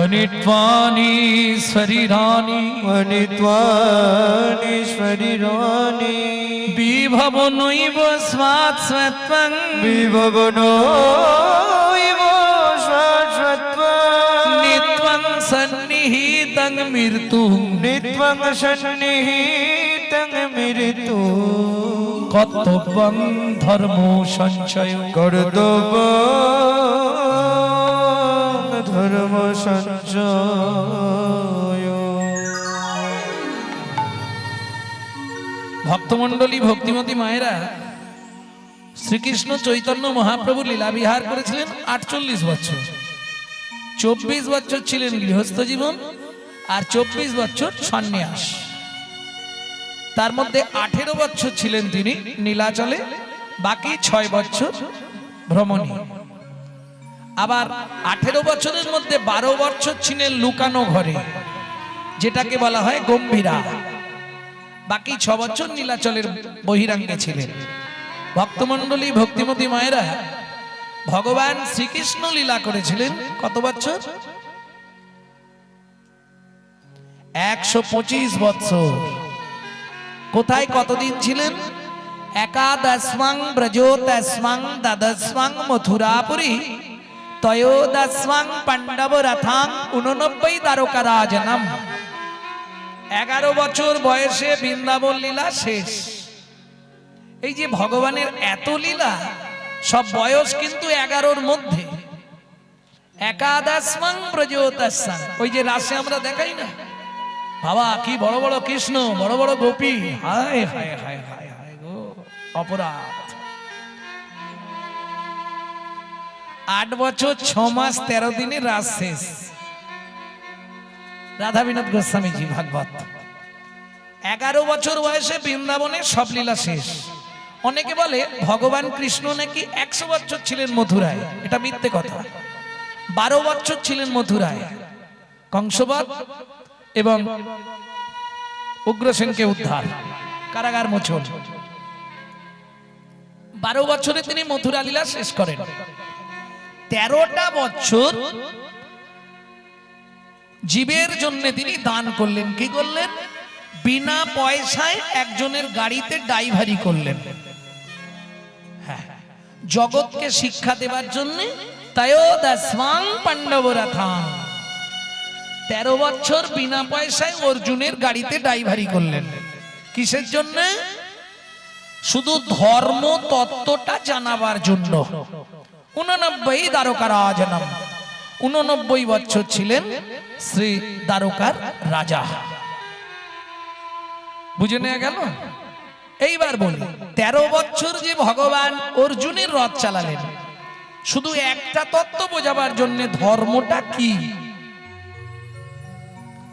अनित्वानीश्वरी रानी अनित्वानीश्वरी रानी विभवो नैव स्वात्स्वत्वं विभवो नैव स्वात्स्वत्वं नित्वं सन्निहितं मृत्युं नित्वं सन्निहितं मृत्युं कर्तव्यं धर्मो संचयो कर्तव्यं धर्म संचय। ভক্তমণ্ডলী ভক্তিমতী মায়েরা শ্রীকৃষ্ণ চৈতন্য মহাপ্রভু লীলা বিহার করেছিলেন 48 বছর। 24 বছর ছিলেন গৃহস্থ জীবন আর 24 বছর সন্ন্যাস। তার মধ্যে 18 বছর ছিলেন তিনি নীলাচলে, বাকি 6 বছর ভ্রমণী। আবার 18 বছরের মধ্যে 12 বছর ছিলেন লুকানো ঘরে, যেটাকে বলা হয় গম্ভীরা। বাকি 6 বছর নীলাচলের বহিরাঙ্গে ছিলেন। ভক্তমণ্ডলী ভক্তিমতী মায়েরা ভগবান শ্রীকৃষ্ণ লীলা করেছিলেন কত বছর? 125 বছর। কোথায় কতদিন ছিলেন? একাদশমাং ব্রজোদশমাং দ্বাদশমাং মথুরাপুরী ত্রয়োদশমাং পাণ্ডব রথাং 89 দ্বারকা রাজনম। 11 বছর বয়সে বৃন্দাবন লীলা শেষ। এই যে ভগবানের এত লীলা, সব বয়স কিন্তু 11-র মধ্যে। একাদশমাং ব্রজোদশমাং, ওই যে রাসে আমরা দেখাই না, বাবা কি বড় বড় কৃষ্ণ, বড় বড় গোপী, হায় হায় হায় হায় হায় গো অপরাধ। 8 বছর 6 মাস 13 দিনে রাস শেষ। রাধা বিনোদ গোস্বামীজি ভাগবত। 11 বছর বয়সে বৃন্দাবনে সব লীলা শেষ। অনেকে বলে ভগবান কৃষ্ণ নাকি 100 বছর ছিলেন মথুরায়, এটা মিথ্যে কথা। 12 বছর ছিলেন মথুরায়, কংসবধ এবং উগ্রসেনকে উদ্ধার, কারাগার মোচন। 12 বছরে তিনি মথুরা লীলা শেষ করেন। 13টা বছর জীবের জন্য তিনি দান করলেন। কি করলেন? বিনা পয়সায় একজনের গাড়িতে ড্রাইভারি করলেন। হ্যাঁ, জগৎকে শিক্ষা দেবার জন্য। ত্রয়োদশমাং পাণ্ডব রথাং, 13 বছর বিনা পয়সায় অর্জুনের গাড়িতে ড্রাইভারি করলেন। কিসের জন্য? শুধু ধর্ম তত্ত্বটা জানাবার জন্য। 89 দ্বারকা রাজনম, 89 বছর ছিলেন শ্রী দ্বারকার রাজা। বুঝে নেওয়া গেল? এইবার বলি, 13 বছর যে ভগবান অর্জুনের রথ চালালেন, শুধু একটা তত্ত্ব বোঝাবার জন্য, ধর্মটা কি?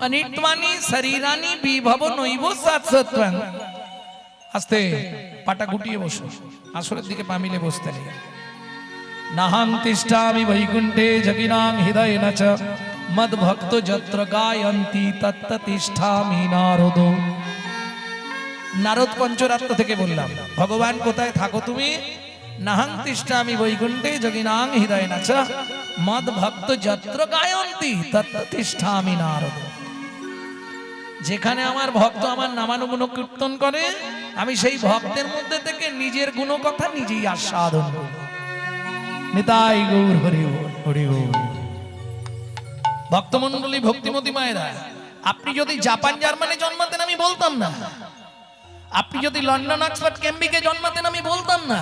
অনিত্বানি শরীরানি বিভব নৈব শাশ্বতং। আস্তে পাটা গুটিয়ে বসো, আসরের দিকে পা মিলে বসতে নেই। নাহং তিষ্ঠামি বৈকুণ্ঠে জগিনাং হৃদয়েন চ মদ ভক্ত যত্র গায়ন্তি তত্র তিষ্ঠামি নারদ। নারদ পঞ্চরাত্র থেকে বললাম, ভগবান কোথায় থাকো তুমি? নাহং তিষ্ঠামি বৈকুণ্ঠে জগিনাং হৃদয়েন চ মদ ভক্ত যত্র গায়ন্তি তত্র তিষ্ঠামি নারদ। যেখানে আমার ভক্ত আমার নামানুগুণ কীর্তন করে, আমি সেই ভক্তের মধ্যে থেকে নিজের গুণ কথা নিজেই আস্বাদন করি। নিতাই গৌর হরি বল, হরি বল। ভক্তমণ্ডলী ভক্তিমতী মায়েরা, আপনি যদি জাপান জার্মানি জন্মাতেন আমি বলতাম না, আপনি যদি লন্ডন অক্সফোর্ড কেমব্রিজে জন্মাতেন আমি বলতাম না।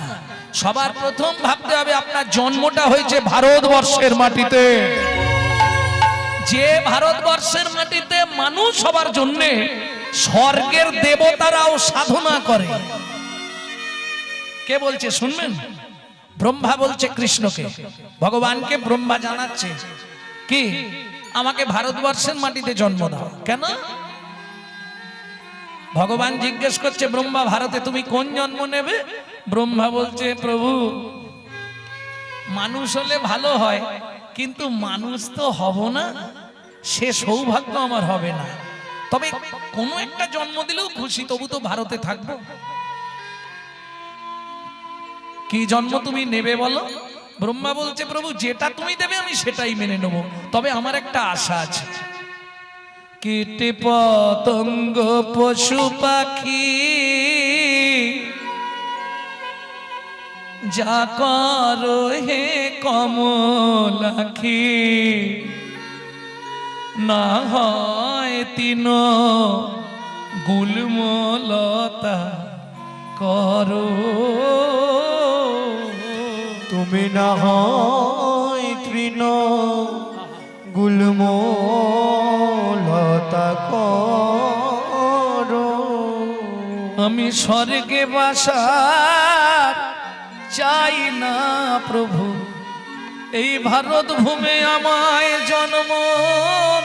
সবার প্রথম ভাবতে হবে আপনার জন্মটা হয়েছে ভারতবর্ষের মাটিতে। যে ভারতবর্ষের মাটিতে মানুষ হবার জন্য স্বর্গের দেবতারাও সাধনা করে। কে বলছে শুনবেন? ব্রহ্মা বলছে কৃষ্ণকে, ভগবানকে ব্রহ্মা জানাচ্ছে কি, আমাকে ভারতবর্ষের মাটিতে জন্ম দাও। কেন? ভগবান জিজ্ঞেস করছে ব্রহ্মা, ভারতে তুমি কোন জন্ম নেবে? ব্রহ্মা বলছে, প্রভু মানুষ হলে ভালো হয়, কিন্তু মানুষ তো হব না, সে সৌভাগ্য আমার হবে না। তবে কোনো একটা জন্ম দিলেও খুশি, তবু তো ভারতে থাকবো। কি জন্ম তুমি নেবে বলো? ব্রহ্মা বলছে প্রভু যেটা তুমি দেবে আমি সেটাই মেনে নেব, তবে আমার একটা আশা আছে। কীট পতঙ্গ পশু পাখি যা করো হে কমলাখি, না হয় তিন গুলমলতা করো। তুমি না হয় তৃণ গুল্মলতা করো। আমি স্বর্গে বাসার চাই না প্রভু, এই ভারত ভূমে আমায় জন্ম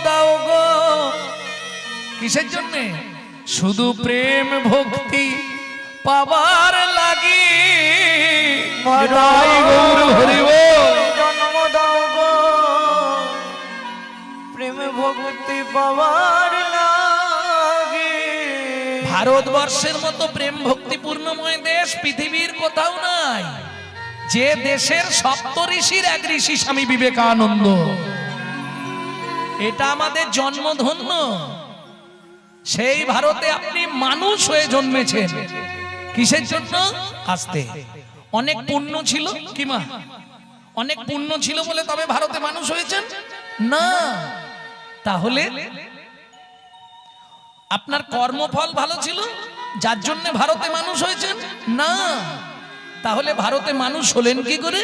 দাও গো। কিসের জন্যে? শুধু প্রেম ভক্তি পাবার লাগি। মাতাই গৌর হরি বল। জন্ম দাও গো, প্রেম ভক্তি পাওয়ার লাগি। ভারতবর্ষের মতো প্রেম ভক্তিপূর্ণময় দেশ পৃথিবীর কোথাও নাই। যে দেশের সপ্ত ঋষির এক ঋষি স্বামী বিবেকানন্দ, এটা আমাদের জন্মধন্য। সেই ভারতে আপনি মানুষ হয়ে জন্মেছেন, কিসের জন্য? আসতে অনেক পুণ্য ছিল কি মা? অনেক পুণ্য ছিল বলে তবে ভারতে মানুষ হয়েছেন না। তাহলে আপনার কর্মফল ভালো ছিল যার জন্য ভারতে মানুষ হয়েছেন না। তাহলে ভারতে মানুষ হলেন কি করে?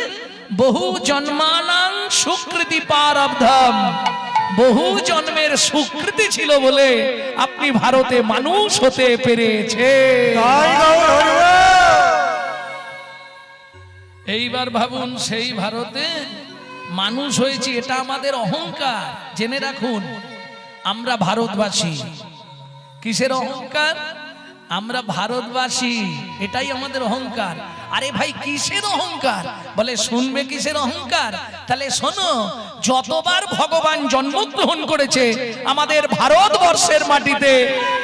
বহু জন্মানাং সুকৃতি পারব্ধম, বহু জন্মের সুকৃতি ছিল বলে আপনি ভারতে মানুষ হতে পেরেছে। এইবার ভাবুন, সেই ভারতে মানুষ হয়েছি, এটা আমাদের অহংকার। জেনে রাখুন, আমরা ভারতবাসী। কিসের অহংকার? আমরা ভারতবাসী, এটাই আমাদের অহংকার। আরে ভাই কিসের অহংকার? বলে শুনবে কিসের অহংকার? তাহলে শোনো, যতবার ভগবান জন্মগ্রহণ করেছে আমাদের ভারতবর্ষের মাটিতে,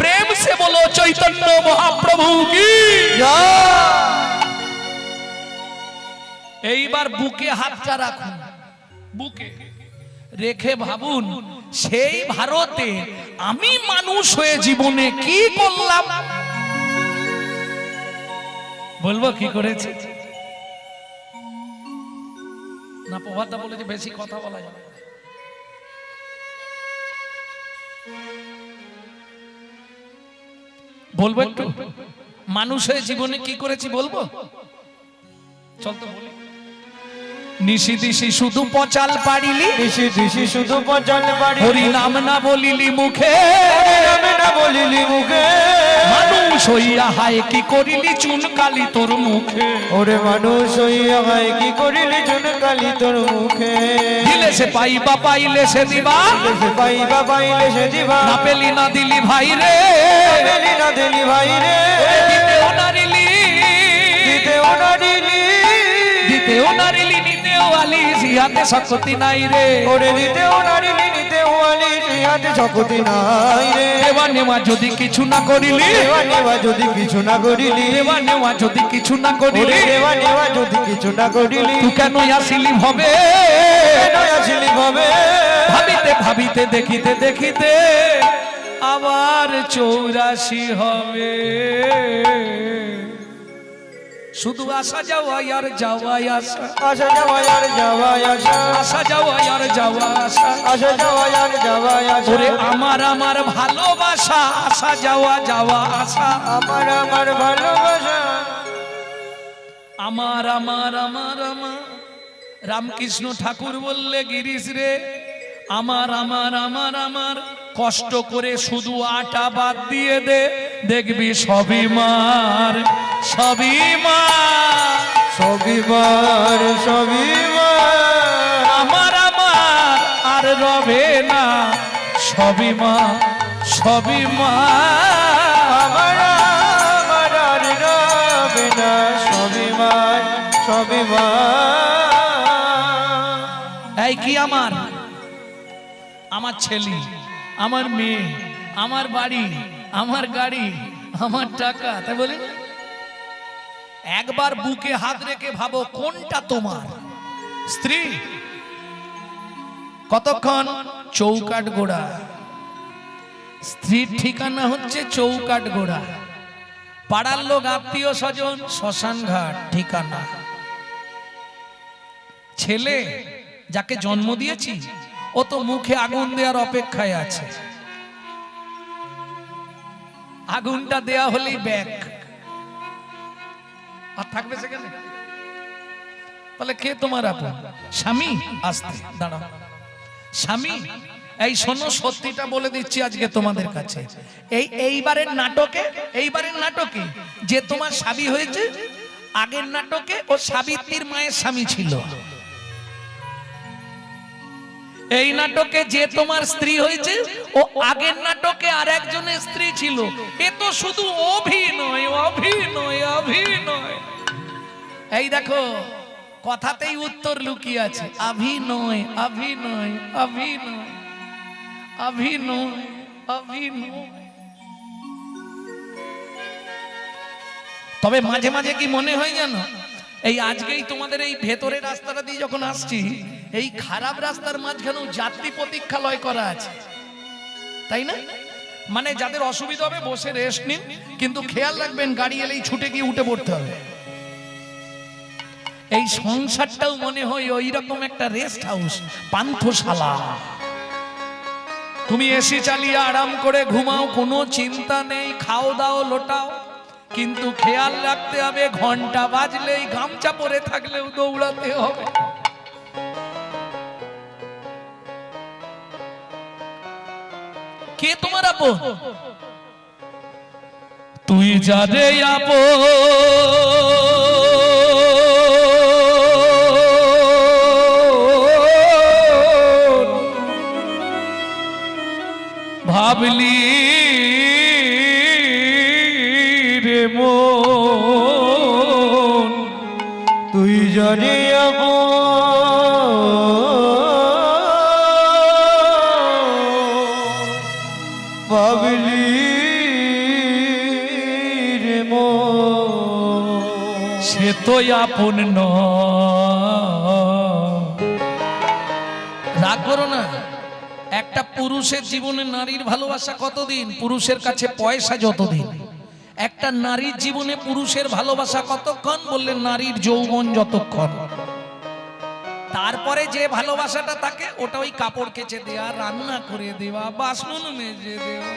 প্রেম সে বলো চৈতন্য মহাপ্রভু কি। এইবার বুকে হাতটা রাখুন, বুকে রেখে ভাবুন, সেই ভারতে আমি মানুষ হয়ে জীবনে কি করলাম? বলবো কি করেছে না? প্রভাতটা বলে যে বেশি কথা বলা যাবে। বলবো একটু মানুষ হয়ে জীবনে কি করেছি বলবো? চল তো বলি। নিশি দিশি শুধু পচাল পারিলি, দিশি দিশি শুধু পচাল পারি, হরি নাম না বলিলি মুখে, নাম না বলিলি মুখে। মানুষ হইয়া হায় কি করিলি চুন কালি তোর মুখে। ওরে মানুষ হইয়া হায় কি করিলি চুন কালি তোর মুখে। দিলে সে পাইবা পাইলে সে দিবা, সে পাইবা পাইলে সে দিবা, না পেলি না দিলি ভাই রে, পেলি না দিলি ভাই রে। দিতেও নারিলি, দিতেও নারিলি, দিতেও নারিলি, নিতেও আলি, জিহাতে শক্তি নাই রে। ওরে দিতেও নারিলি, নিতেও আলি, জিহাতে শক্তি নাই রে। দেওয়া নেওয়া যদি কিছু না করিলি, দেওয়া নেওয়া যদি কিছু না করিলি, দেওয়া নেওয়া যদি কিছু না করিলি, দেওয়া নেওয়া যদি কিছু না করিলি, তুই কেন আসিলি ভবে, কেন আসিলি ভবে। ভাবিতে ভাবিতে দেখিতে দেখিতে আবার 84 হবে। শুধু আসা যাওয়া আর যাওয়া আসা, আসা যাওয়া আর যাওয়া আসা, আসা যাওয়া আর যাওয়া আসা, আসা যাওয়া আর যাওয়া আসা। ওরে আমার আমার ভালোবাসা, আসা যাওয়া যাওয়া আসা, আমার আমার ভালোবাসা, আমার আমার আমার আমার। রামকৃষ্ণ ঠাকুর বললে গিরিশ রে, আমার আমার আমার আমার, কষ্ট করে শুধু আটা বাদ দিয়ে দে, দেখবি সবই মার, সবই মার, সবই মার, সবই মার। আমার আমার আর রবে না, সবই মার, সবই মার। আমার আমার আর রবে না, সবই মার, সবই মার। এই কি আমার? আমার ছেলে, আমার মেয়ে, আমার বাড়ি, আমার গাড়ি, আমার টাকা, তাই বলি একবার বুকে হাত রেখে ভাবো কোনটা তোমার। স্ত্রী কতক্ষণ? চৌকাট গোড়া। স্ত্রীর ঠিকানা হচ্ছে চৌকাট গোড়া। পাড়ার লোক আত্মীয় স্বজন শ্মশান ঘাট ঠিকানা। ছেলে যাকে জন্ম দিয়েছি ও তো মুখে আগুন দেওয়ার অপেক্ষায় আছে। আগুনটা দেয়া হলেই ব্যাক, আর থাকবে সেখানে। তাহলে কে তোমার আপন? স্বামী। আসতে দাঁড়াও, স্বামী। এই শোনো, সত্যিটা বলে দিচ্ছি আজকে তোমাদের কাছে। এইবারের নাটকে যে তোমার স্বামী হয়েছে, আগের নাটকে ও সাবিত্রীর মায়ের স্বামী ছিল। এই নাটকে যে তোমার স্ত্রী হয়েছে, ও আগের নাটকে আর একজনের স্ত্রী ছিল। এ তো শুধু অভিনয়, অভিনয়, অভিনয়। এই দেখো, কথাতেই উত্তর লুকিয়ে আছে। অভিনয়, অভিনয়, অভিনয়, অভিনয়, অভিনয়। তবে মাঝে মাঝে কি মনে হয় জানো, এই আজকেই তোমাদের এই ভেতরের রাস্তাটা দিয়ে যখন আসছি, এই খারাপ রাস্তার মাঝখানেও যাত্রী প্রতীক্ষালয় করা আছে, তাই না? মানে যাদের অসুবিধা হবে বসে রেস্ট নিন, কিন্তু খেয়াল রাখবেন গাড়ি এলেই ছুটে গিয়ে উঠে পড়তে হবে। এই সংসারটাও মনে হয় ওই রকম একটা রেস্ট হাউস, পান্থশালা। তুমি এসি চালিয়ে আরাম করে ঘুমাও, কোনো চিন্তা নেই, খাও দাও লোটাও, কিন্তু খেয়াল রাখতে হবে ঘন্টা বাজলেই গামছা পরে থাকলেও দৌড়াতে হবে। কে তোমার আপন? তুই যারে আপন ভাবলি রে মন, তুই জানি ভাবলি রে মন, সে তো আপন নয়। রাগ করো না। একটা পুরুষের জীবনে নারীর ভালোবাসা কতদিন? পুরুষের কাছে পয়সা যতদিন। একটা নারীর জীবনে পুরুষের ভালোবাসা কতক্ষণ? বললে নারীর যৌবন যতক্ষণ। তারপরে যে ভালোবাসাটা থাকে ওটা ওই কাপড় কেচে দেওয়া, রান্না করে দেওয়া, বাসন মেজে দেওয়া।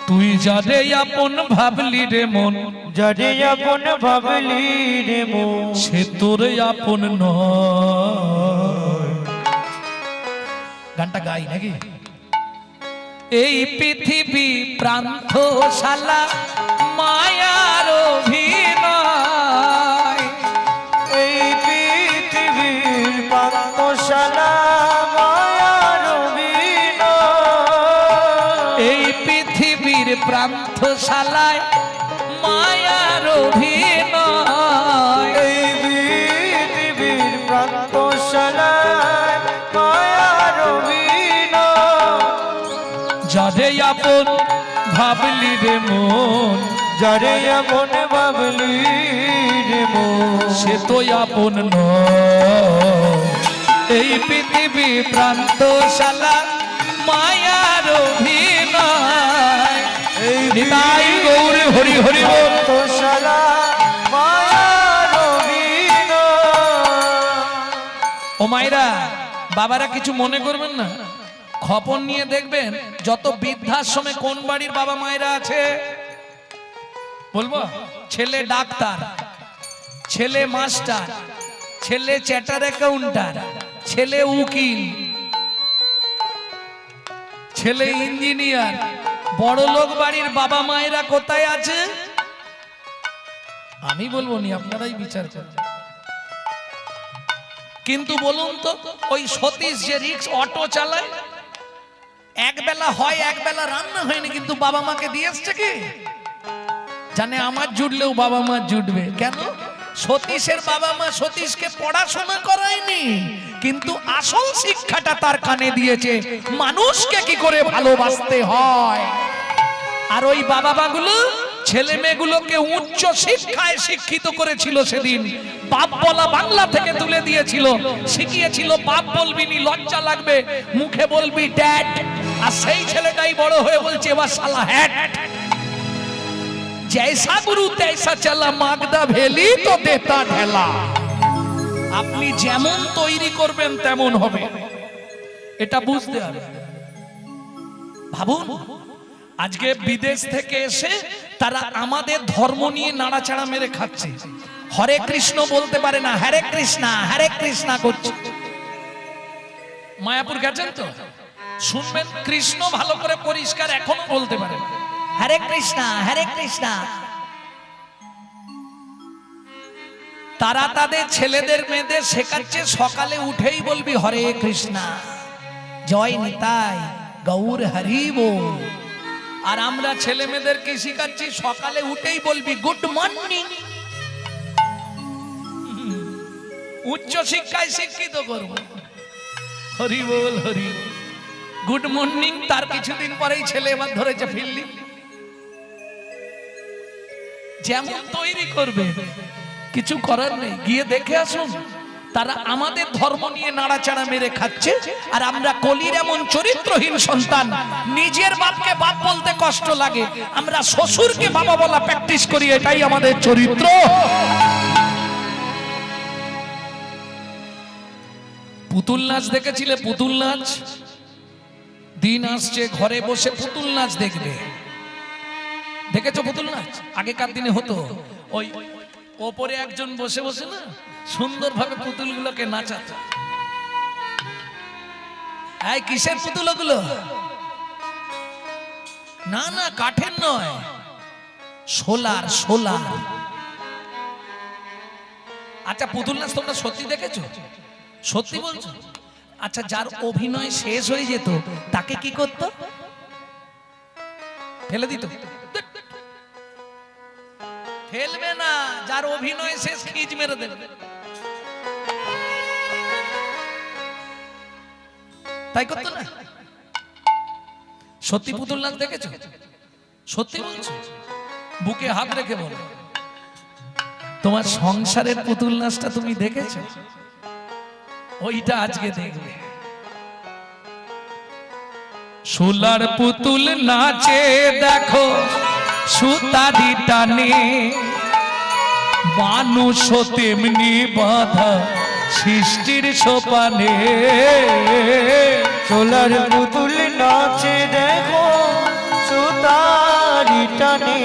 তুই যারে আপন ভাবলি রে মন, যারে আপন ভাবলি রে মন, সে তোর আপন নয়। গানটা গাই নাকি? এই পৃথিবী প্রান্তশালা মায়ার অভিনয়, এই পৃথিবীর পান্থশালা মায়ার অভিনয়, এই পৃথিবীর প্রান্তশালায় মায়ার অভিনয়, এই পৃথিবীর প্রান্তশালায় মায়ার অভিনয়, যারে আপন ভাবলি রে মন, যারে আপন ভাবলি রে মন, সে তো আপন নয়। এই পৃথিবী প্রান্তশালা মায়ার অভিনয়। এই নিতাই গৌর হরি হরি বল। পান্থশালা মায়ার অভিনয়। ও মায়েরা, বাবারা কিছু মনে করবেন না, খবর নিয়ে দেখবেন যত বৃদ্ধাশ্রমে কোন বাড়ির বাবা মায়েরা আছে বলবো? ছেলে ডাক্তার, ছেলে মাস্টার, ছেলে চ্যাটার অ্যাকাউন্টার, ছেলে উকিল, ছেলে ইঞ্জিনিয়ার। বড় লোক বাড়ির বাবা মায়েরা কোথায় আছে? আমি বলবো নি, আপনারাই বিচার করেন। কিন্তু বলুন তো, ওই সতীশ যে রিক্স অটো চালায়, একবেলা হয় একবেলা রান্না হয়নি, কিন্তু বাবা মাকে দিয়ে এসছে কি? জানে আমার জুটলেও বাবা মা জুটবে। কেন? সতীশের বাবা মা সতীশকে পড়াশোনা করায়নি, কিন্তু আসল শিক্ষাটা তার কানে দিয়েছে মানুষকে কি করে ভালোবাসতে হয়। আর ওই বাবা মাগুলো ছেলে মেয়েগুলোকে উচ্চ শিক্ষায় শিক্ষিত করেছিল। সেদিন বাপ বলা বাংলা থেকে তুলে দিয়েছিল, শিখিয়েছিল বাপ বলবি নি, লজ্জা লাগবে, মুখে বলবি ড্যাড। আর সেই ছেলেটাই বড় হয়ে বলছে এবার শালা হ্যাট। जैसा गुरु तैसा चला मागदा भेली तो देता ढेला। আপনি যেমন তৈরি করবেন তেমন হবে, এটা বুঝতে হবে। ভাবুন আজকে বিদেশ থেকে এসে তারা আমাদের ধর্ম নিয়ে নাড়াচাড়া মেরে খাচ্ছে। হরে কৃষ্ণ বলতে পারে না, হরে কৃষ্ণা করছে। মায়াপুর গেছেন তো শুনবেন, কৃষ্ণ ভালো করে পরিষ্কার এখনো বলতে পারে না, হরে কৃষ্ণা। তারা তাদের ছেলেদের মেয়েদের শেখাচ্ছে সকালে উঠেই বলবি হরে কৃষ্ণা, জয় নিতাই, গৌর হরি বল। আর আমরা ছেলে মেয়েদেরকে শিখাচ্ছি সকালে উঠেই বলবি গুড মর্নিং। উচ্চ শিক্ষায় শিক্ষিত করব, হরি বল হরি। গুড মর্নিং তার কিছুদিন পরেই ছেলে এবার ধরেছে ফিল্লি। যেমন তৈরি করবে কিছু করার নেই, গিয়ে দেখে আসুন। তারা আমাদের ধর্ম নিয়ে নাড়াচাড়া মেরে খাচ্ছে, আর আমরা কলির এমন চরিত্রহীন সন্তান, নিজের বাপকে বাপ বলতে কষ্ট লাগে, আমরা শ্বশুরকে বাবা বলা প্র্যাকটিস করি। এটাই আমাদের চরিত্র। পুতুল নাচ দেখেছিলে? পুতুল নাচ দিন আসছে ঘরে বসে পুতুল নাচ দেখবে। দেখেছো পুতুল নাচ? আগেকার দিনে হতো ওই ওপরে একজন বসে বসে না সুন্দরভাবে পুতুলগুলোকে নাচাত। এই কিসের পুতুল ওগুলো? না না কাঠের নয়, সোলার। আচ্ছা পুতুল নাচ তোমরা সত্যি দেখেছো? সত্যি বলছো? আচ্ছা যার অভিনয় শেষ হয়ে যেত তাকে কি করত? ফেলে দিত? ফেলবে না, যার অভিনয় শেষ খিজ মেরে দেবে। তাই করতো না? সত্যি পুতুল নাচ দেখেছো? সত্যি বলছো? বুকে হাত রেখে বলো, তোমার সংসারের পুতুল নাচটা তুমি দেখেছো? ওইটা আজকে দেখবে। সোলার পুতুল নাচে দেখো সুতারি টানে, মানুষ তেমনি বাধা সৃষ্টির সোপানে। সোলার পুতুল নাচে দেখো সুতারি টানে,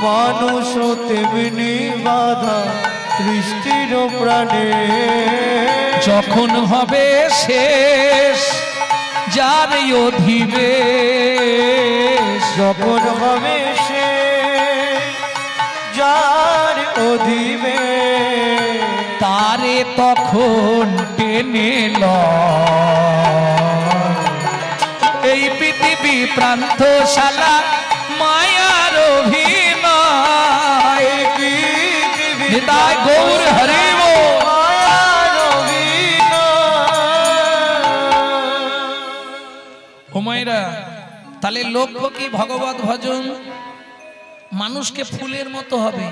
মানুষ তেমনি বাধা সৃষ্টির প্রাণে। যখন হবে শেষ যার অধিবেশ, যখন হবে শেষ যার অধিবেশ, তারে তখন টেনে লয় এই পৃথিবী প্রান্তশালা মায়ার অভিনয়। নিতাই গৌর হরি বল। হুমায়রা তাহলে লক্ষ্য কি? ভগবত ভজন। মানুষকে ফুলের মতো হবে,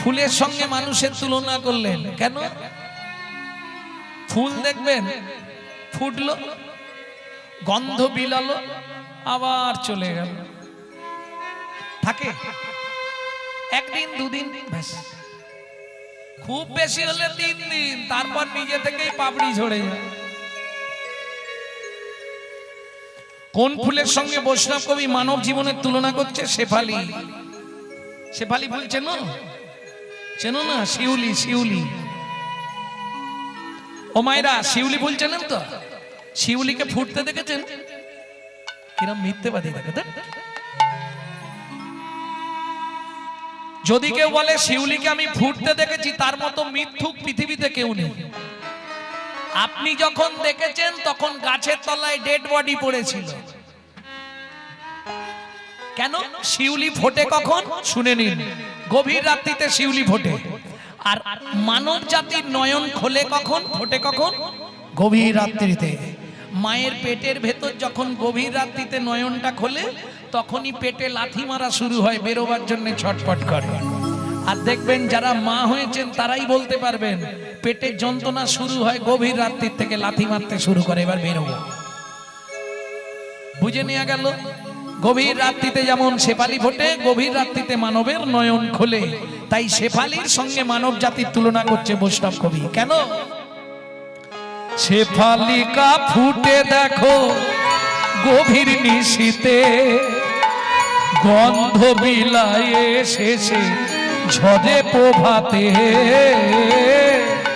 ফুলের সঙ্গে মানুষের তুলনা করলেন কেন? ফুল দেখবেন ফুটলো, গন্ধ বিলালো, আবার চলে গেল, থাকে একদিন দুদিন, ব্যাস। খুব বেশি হলে 3 দিন, তারপর নিজে থেকেই পাপড়ি ঝরে যায়। কোন ফুলের সঙ্গে বৈষ্ণব কবি মানব জীবনের তুলনা করছে? শেফালি। শেফালি ফুল চেনো? চেনো না? শিউলি। ও মায়েরা শিউলি ফুল চেনেন তো? শিউলিকে ফুটতে দেখেছেন? কিরম মিথ্যেবাদী দেখে। যদি কেউ বলে শিউলিকে আমি ফুটতে দেখেছি, তার মতো মিথ্যুক পৃথিবীতে কেউ নেই। আপনি যখন দেখেছেন তখন গাছের তলায় ডেড বডি পড়েছিল। কেন? শিউলি ফোটে কখন? শুনে নিন, গভীর রাত্রিতে শিউলি ফোটে। আর মানব জাতির নয়ন খোলে কখন, ফোটে কখন? গভীর রাত্রিতে। মায়ের পেটের ভেতর যখন গভীর রাত্রিতে নয়নটা খোলে, তখনই পেটে লাথি মারা শুরু হয়, বেরোবার জন্য ছটফট করে। আর দেখবেন যারা মা হয়েছেন তারাই বলতে পারবেন, পেটের যন্ত্রণা শুরু হয় গভীর রাত্রির থেকে, লাথি মারতে শুরু করে, এবার বেরোবো। বুঝে নেওয়া গেল? গভীর রাত্রিতে যেমন শেফালি ফোটে, গভীর রাত্রিতে মানবের নয়ন খোলে। তাই শেফালির সঙ্গে মানব জাতির তুলনা করছে বৈষ্ণব কবি। কেন? শেফালিকা ফুটে দেখো গভীর নিশীতে, গন্ধ বিলায়ে শেষে ঝরে প্রভাতে।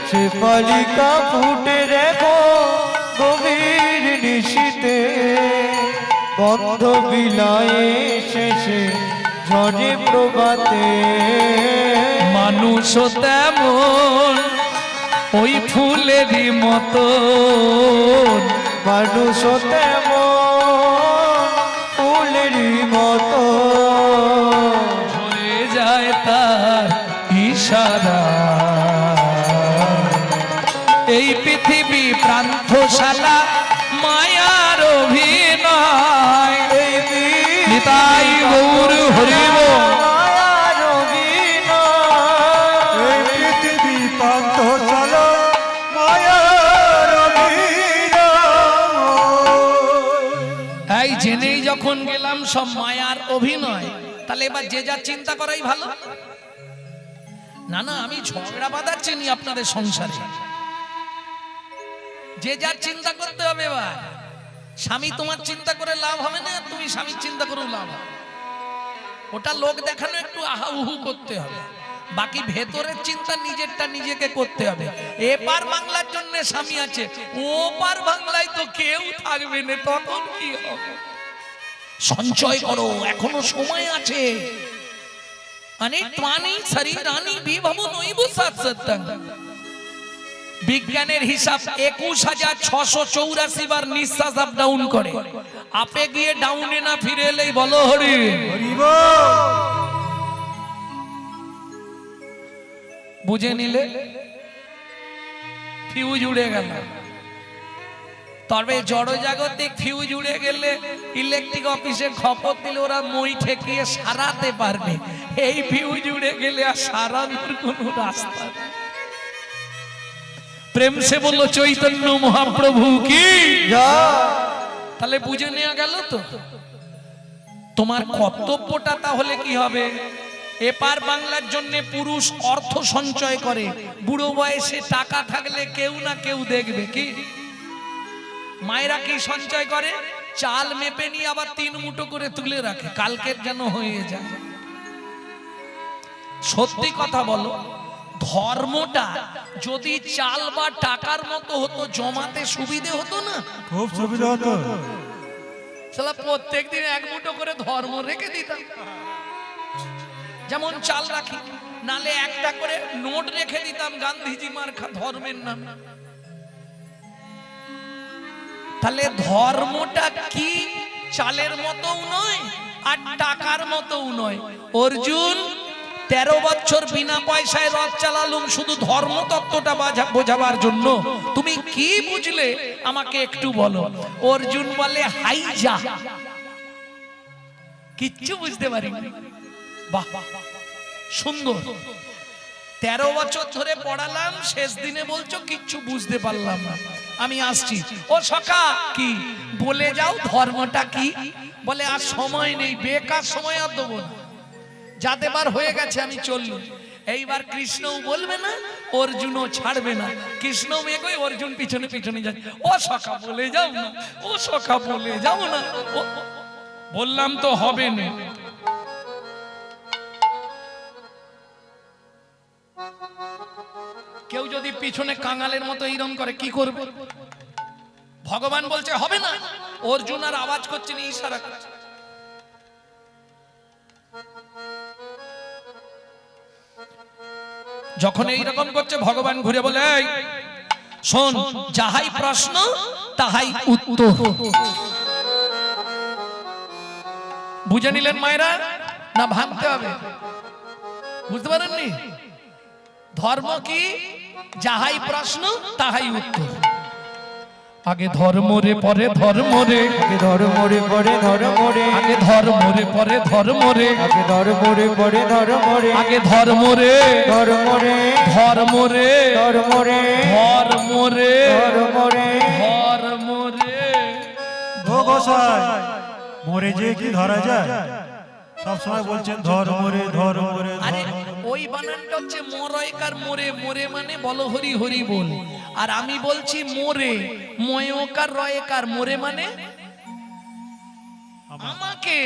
শেফালিকা ফুটে দেখো গভীর নিশীতে, গন্ধ বিলায়ে শেষে ঝরে প্রভাতে। মানুষ তেমন ওই ফুলেরই মতো, মানুষ তেমন ফুলেরই মতো, ঝরে যায় তার ইশারা। এই পৃথিবী প্রান্তশালা মায়ার অভিনয়। নিতাই গৌর হরিব। মায়ার অভিনয়। এই পৃথিবী পান্থশালা মায়ার অভিনয়। এই জেনেই যখন গেলাম সব মায়ার অভিনয়, তাহলে এবার যে যা চিন্তা করাই ভালো। না না, আমি ঝগড়া বাঁধাচ্ছি নি আপনাদের সংসারে। যে যার চিন্তা করতে হবে। এবার স্বামী তোমার চিন্তা করে লাভ হবে না, তুমি স্বামীর চিন্তা করেও লাভ হবে। ওটা লোক দেখানো একটু আহা উহু করতে হবে, বাকি ভেতরের চিন্তা নিজেরটা নিজেকে করতে হবে। এপার বাংলার জন্য স্বামী আছে, ওপার বাংলায় তো কেউ থাকবে না, তখন কি হবে? সঞ্চয় করো, এখনো সময় আছে। মানে ত্বানি শরীরানি বিভব নৈব সাৎসত্যং। বিজ্ঞানের হিসাব 21,684 বার নিঃশ্বাস আপ ডাউন করে। আপে গিয়ে ডাউনে না ফিরে এলেই বলো হরি হরিব। বুঝে নিলে ফিউজ উড়ে গেল। তবে জড়জাগতিক ফিউজ উড়ে গেলে ইলেকট্রিক অফিসে খবর দিলে ওরা মই ঠেকিয়ে সারাতে পারবে। এই ফিউজ উড়ে গেলে আর সারানোর কোনো রাস্তা নেই। প্রেম সে বললো চৈতন্য মহাপ্রভু কি। তাহলে বুঝে নেওয়া গেল তো তোমার কর্তব্যটা তাহলে কি হবে। এপার বাংলার জন্য পুরুষ অর্থ সঞ্চয় করে, বুড়ো বয়সে টাকা থাকলে কেউ না কেউ দেখবে। কি মায়েরা কি সঞ্চয় করে? চাল মেপে নিয়ে আবার 3 মুঠো করে তুলে রাখে, কালকের যেন হয়ে যায়। সত্যি কথা বলো, ধর্মটা যদি চাল বা টাকার মতো হতো, জমাতে সুবিধে হতো না? খুব সুবিধা হতো। সালা প্রত্যেকদিন 1 মুঠো করে ধর্ম রেখে দিতাম। যেমন চাল রাখি, নালে একটা করে নোট রেখে দিতাম গান্ধীজি মার্কা ধর্মের নাম। তাহলে ধর্মটা কি চালের মতোও নয় আর টাকার মতোও নয়। অর্জুন 13 বছর বিনা পয়সায় রথ চালালুম শুধু ধর্ম তত্ত্বটা বোঝাবার জন্য। তুমি কি বুঝলে আমাকে একটু বলো। অর্জুন বলে হাই যা, কিচ্ছু বুঝতে পারিনি। বাহ সুন্দর। 13 বছর ধরে পড়ালাম, শেষ দিনে বলছো কিচ্ছু বুঝতে পারলাম না, আমি আসছি। ও সখা কি বলে যাও ধর্মটা কি। বলে আর সময় নেই, বেকার সময় আর দেবো না, যাতে বার হয়ে গেছে আমি চললুম। এইবার কৃষ্ণও বলবে না, অর্জুনও ছাড়বে না। কৃষ্ণ মেঘই অর্জুন পিছনে পিছনে যায়। ও সখা বলে যাও না, ও সখা বলে যাও না। বললাম তো হবে না। কেউ যদি পিছনে কাঙালের মতো এইরকম করে কি করবে? ভগবান বলছে হবে না, অর্জুন আর আওয়াজ করছে না, ইশারা করছে। যখন এইরকম করছে ভগবান ঘুরে বলে এই শোন, যাহাই প্রশ্ন তাহাই উত্তর। বুঝে নিলেন মায়েরা? না ভাবতে হবে? বুঝতে পারেননি? ধর্ম কি? যাহাই প্রশ্ন তাহাই উত্তর। আগে ধর্ম রে পরে ধর্ম রে, আগে ধর্ম রে পরে ধর্ম রে, আগে ধর্ম রে পরে ধর্ম রে, আগে ধর্ম রে পরে ধর্ম রে, আগে ধর্ম রে, ধর্ম রে, ধর্ম রে, ধর্ম রে, ধর্ম রে, ধর্ম রে। ধর্ম রে। ও গোসাই, মরে যে কি ধরা যায়? সব সময় বলছেন ধর্ম রে ধর্ম রে। আরে ওই বানানটা হচ্ছে মরয়কার মোরে, মোরে মানে বলো হরি হরি বল। আর আমি বলছি মোরে, ময়কার রয়কার, মোরে মানে আমাকে।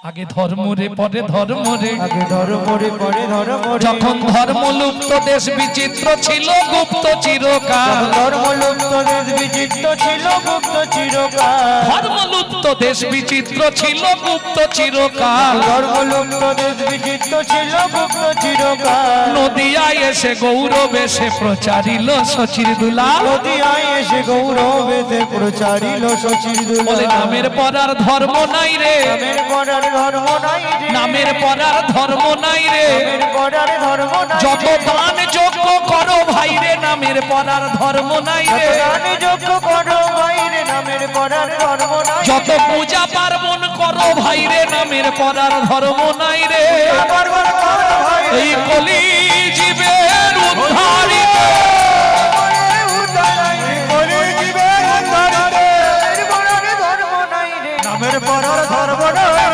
আগে ধর্ম রে পরে ধর্ম রে, আগে ধর্ম রে পরে ধর্ম রে, যখন ধর্ম লুপ্ত দেশ বিচিত্র ছিল গুপ্ত চিরকাল। ধর্ম লুপ্ত দেশ বিচিত্র ছিল গুপ্ত চিরকাল, ধর্ম লুপ্ত দেশ বিচিত্র ছিল গুপ্ত চিরকাল। ধর্ম লুপ্ত দেশ বিচিত্র ছিল গুপ্ত চিরকাল। নদিয়ায় এসে গৌরব এসে প্রচারিল শচির দুলাল। নদিয়ায় এসে গৌরবেতে প্রচারিল শচির বলে দুলাল। নামের পরার ধর্ম নাই রে, নামের পরার ধর্ম নাই রে, নামের পরার ধর্ম নাই রে। নামের পরার ধর্ম নাই যত রে, দান যোগ্য করো ভাই রে, নামের পরার ধর্ম নাই রে। দান যোগ্য করো বাইরে, নামের পরার ধর্ম নাই রে। যত পূজা পার্বণ করো ভাই রে, নামের পরার ধর্ম নাই রে। বারবার করো ভাই রে, এই কলি জীবের উদ্ধারিত নামের পরার ধর্ম নাই রে। নামের পরার ধর্ম নাই।